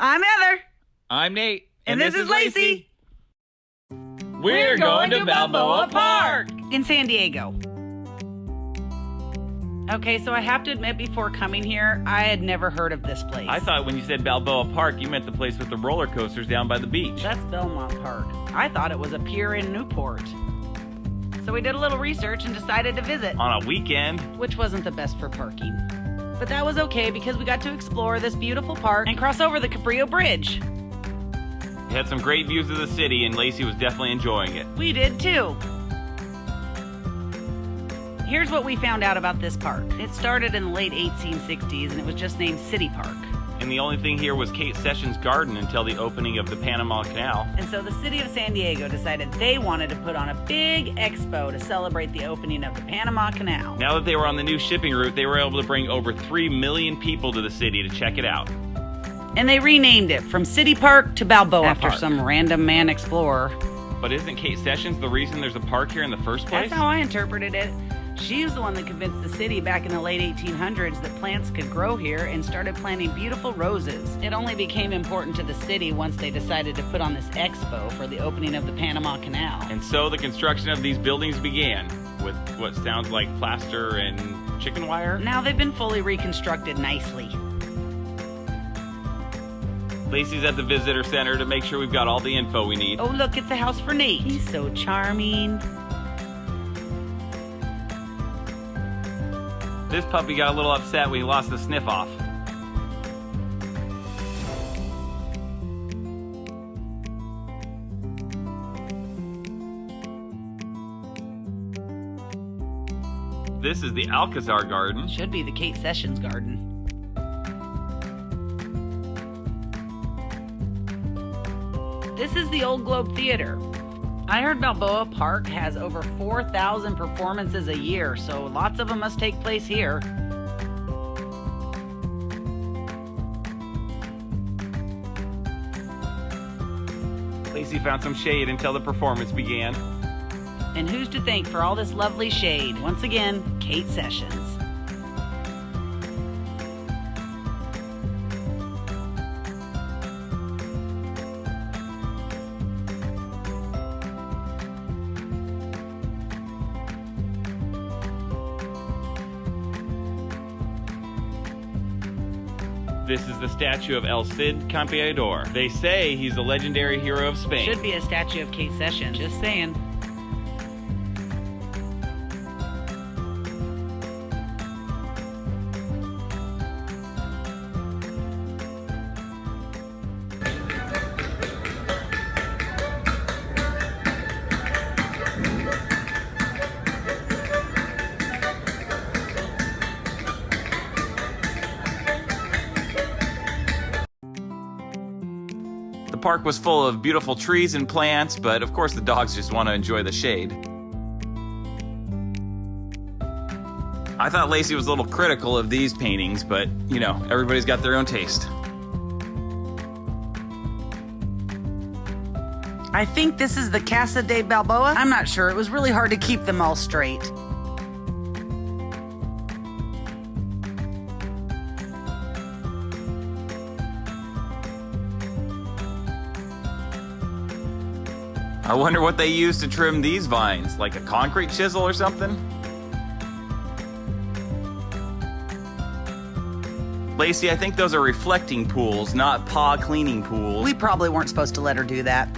I'm Heather. I'm Nate. And this is Lacey. We're going to Balboa Park in San Diego. Okay, so I have to admit, before coming here, I had never heard of this place. I thought when you said Balboa Park, you meant the place with the roller coasters down by the beach. That's Belmont Park. I thought it was a pier in Newport. So we did a little research and decided to visit. On a weekend. Which wasn't the best for parking. But that was okay because we got to explore this beautiful park and cross over the Cabrillo Bridge. It had some great views of the city, and Lacey was definitely enjoying it. We did too. Here's what we found out about this park. It started in the late 1860s and it was just named City Park. And the only thing here was Kate Sessions' garden until the opening of the Panama Canal. And so the city of San Diego decided they wanted to put on a big expo to celebrate the opening of the Panama Canal. Now that they were on the new shipping route, they were able to bring over 3 million people to the city to check it out. And they renamed it from City Park to Balboa Park. After some random man explorer. But isn't Kate Sessions the reason there's a park here in the first place? That's how I interpreted it. She was the one that convinced the city back in the late 1800s that plants could grow here and started planting beautiful roses. It only became important to the city once they decided to put on this expo for the opening of the Panama Canal. And so the construction of these buildings began with what sounds like plaster and chicken wire. Now they've been fully reconstructed nicely. Lacey's at the visitor center to make sure we've got all the info we need. Oh, look, it's a house for Nate. He's so charming. This puppy got a little upset when he lost the sniff off. This is the Alcazar Garden. Should be the Kate Sessions Garden. This is the Old Globe Theater. I heard Balboa Park has over 4,000 performances a year, so lots of them must take place here. Lacey found some shade until the performance began. And who's to thank for all this lovely shade? Once again, Kate Sessions. This is the statue of El Cid Campeador. They say he's a legendary hero of Spain. Should be a statue of Kate Sessions, just saying. The park was full of beautiful trees and plants, but of course the dogs just want to enjoy the shade. I thought Lacey was a little critical of these paintings, but, you know, everybody's got their own taste. I think this is the Casa de Balboa. I'm not sure. It was really hard to keep them all straight. I wonder what they used to trim these vines, like a concrete chisel or something? Lacey, I think those are reflecting pools, not paw cleaning pools. We probably weren't supposed to let her do that.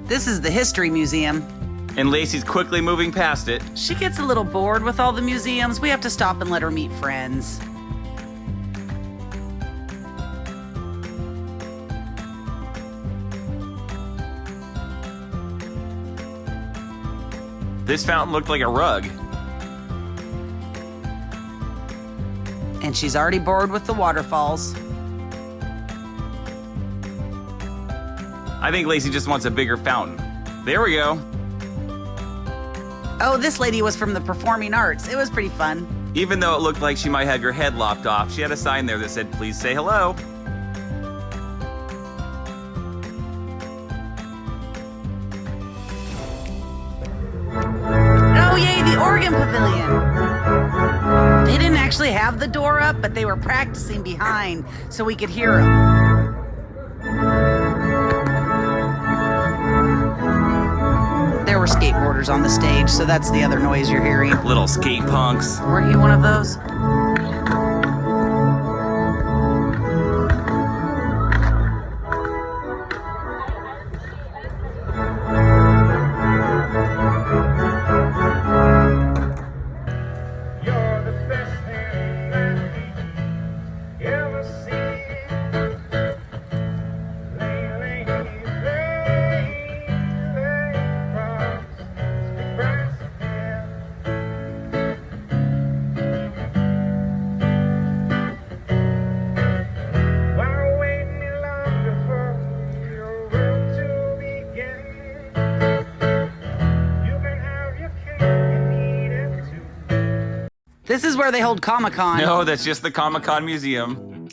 This is the History Museum. And Lacey's quickly moving past it. She gets a little bored with all the museums. We have to stop and let her meet friends. This fountain looked like a rug. And she's already bored with the waterfalls. I think Lacey just wants a bigger fountain. There we go. Oh, this lady was from the performing arts. It was pretty fun. Even though it looked like she might have your head lopped off, she had a sign there that said, "Please say hello." Oh, yay, the organ pavilion. actually have the door up, but they were practicing behind so we could hear them. There were skateboarders on the stage, so that's the other noise you're hearing. Little skate punks. Weren't you one of those? This is where they hold Comic-Con. No, that's just the Comic-Con Museum.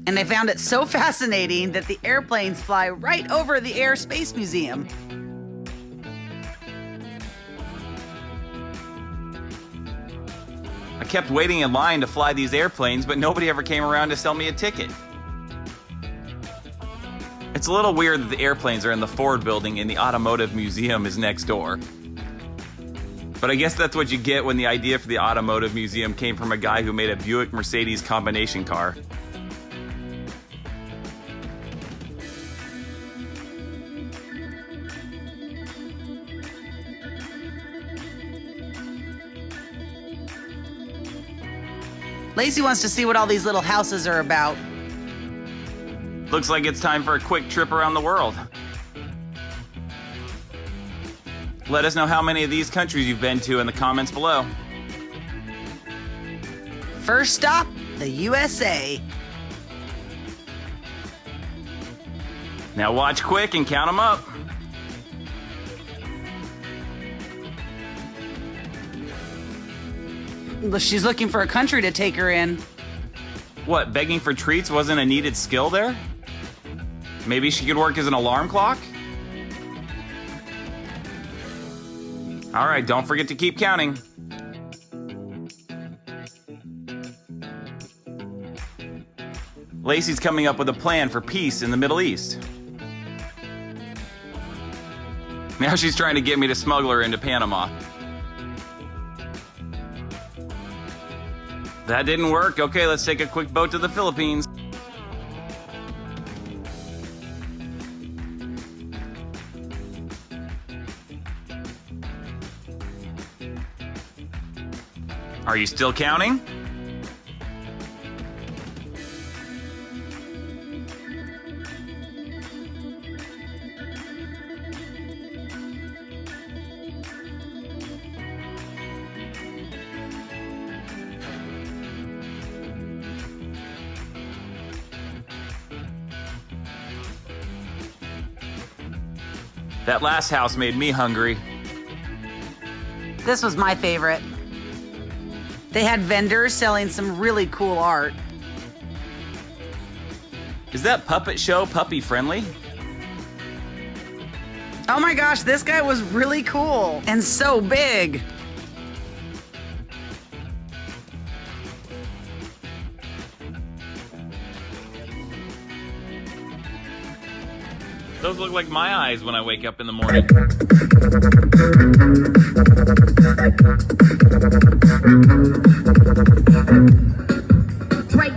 And they found it so fascinating that the airplanes fly right over the Air Space Museum. I kept waiting in line to fly these airplanes, but nobody ever came around to sell me a ticket. It's a little weird that the airplanes are in the Ford building and the Automotive Museum is next door. But I guess that's what you get when the idea for the Automotive Museum came from a guy who made a Buick Mercedes combination car. Lacey wants to see what all these little houses are about. Looks like it's time for a quick trip around the world. Let us know how many of these countries you've been to in the comments below. First stop, the USA. Now watch quick and count them up. She's looking for a country to take her in. What, begging for treats wasn't a needed skill there? Maybe she could work as an alarm clock? All right, don't forget to keep counting. Lacey's coming up with a plan for peace in the Middle East. Now she's trying to get me to smuggle her into Panama. That didn't work. Okay, let's take a quick boat to the Philippines. Are you still counting? That last house made me hungry. This was my favorite. They had vendors selling some really cool art. Is that puppet show puppy friendly? Oh my gosh, this guy was really cool and so big. Those look like my eyes when I wake up in the morning. Right.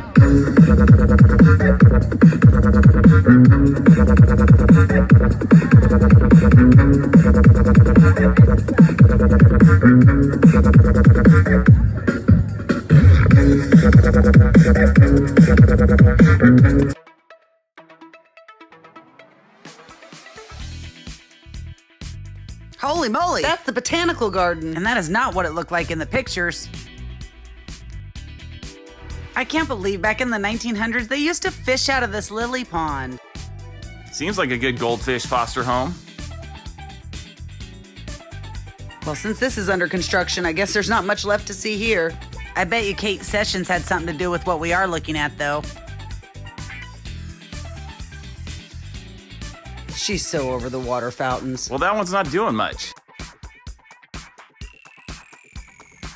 Holy moly, that's the Botanical Garden. And that is not what it looked like in the pictures. I can't believe back in the 1900s, they used to fish out of this lily pond. Seems like a good goldfish foster home. Well, since this is under construction, I guess there's not much left to see here. I bet you Kate Sessions had something to do with what we are looking at, though. She's so over the water fountains. Well, that one's not doing much.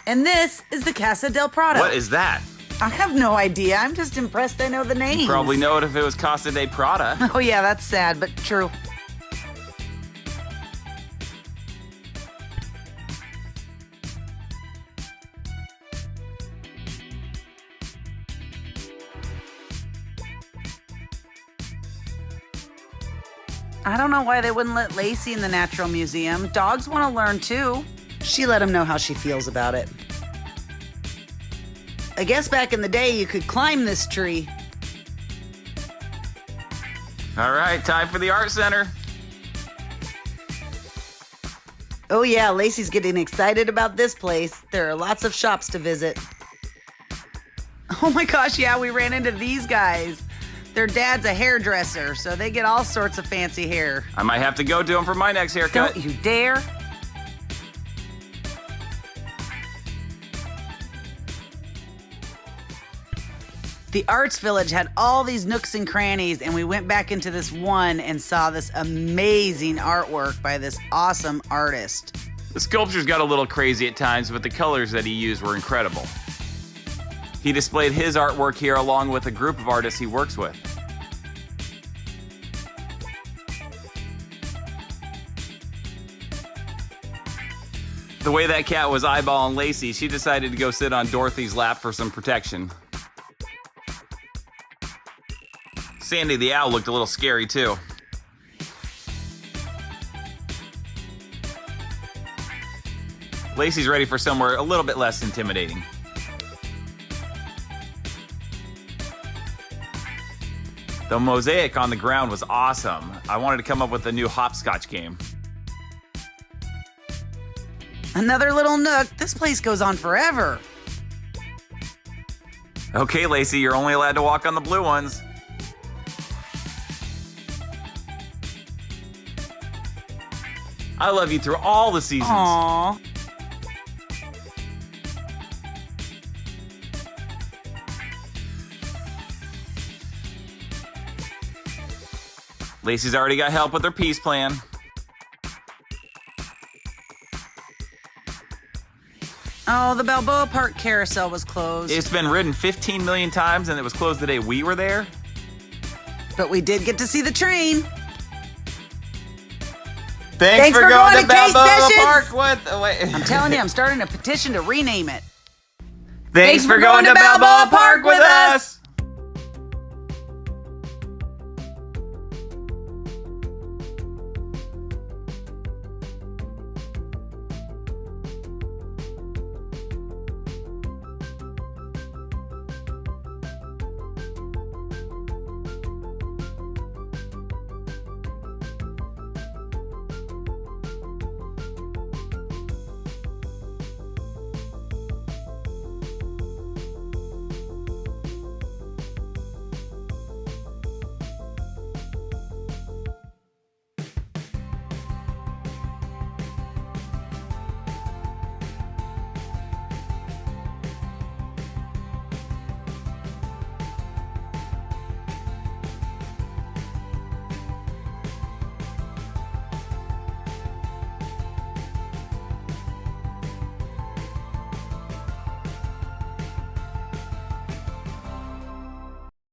And this is the Casa Del Prado. What is that? I have no idea. I'm just impressed I know the names. You probably know it if it was Casa del Prado. Oh yeah, that's sad, but true. I don't know why they wouldn't let Lacey in the Natural Museum. Dogs want to learn too. She let him know how she feels about it. I guess back in the day you could climb this tree. All right, time for the art center. Oh yeah, Lacey's getting excited about this place. There are lots of shops to visit. Oh my gosh, yeah, we ran into these guys. Their dad's a hairdresser, so they get all sorts of fancy hair. I might have to go to him for my next haircut. Don't you dare. The Arts Village had all these nooks and crannies, and we went back into this one and saw this amazing artwork by this awesome artist. The sculptures got a little crazy at times, but the colors that he used were incredible. He displayed his artwork here along with a group of artists he works with. The way that cat was eyeballing Lacey, she decided to go sit on Dorothy's lap for some protection. Sandy the owl looked a little scary too. Lacey's ready for somewhere a little bit less intimidating. The mosaic on the ground was awesome. I wanted to come up with a new hopscotch game. Another little nook. This place goes on forever. Okay, Lacey, you're only allowed to walk on the blue ones. I love you through all the seasons. Aww. Lacey's already got help with her peace plan. Oh, the Balboa Park Carousel was closed. It's been ridden 15 million times and it was closed the day we were there. But we did get to see the train. Thanks for going to Balboa Park with... I'm telling you, I'm starting a petition to rename it. Thanks for going to Balboa Park with us.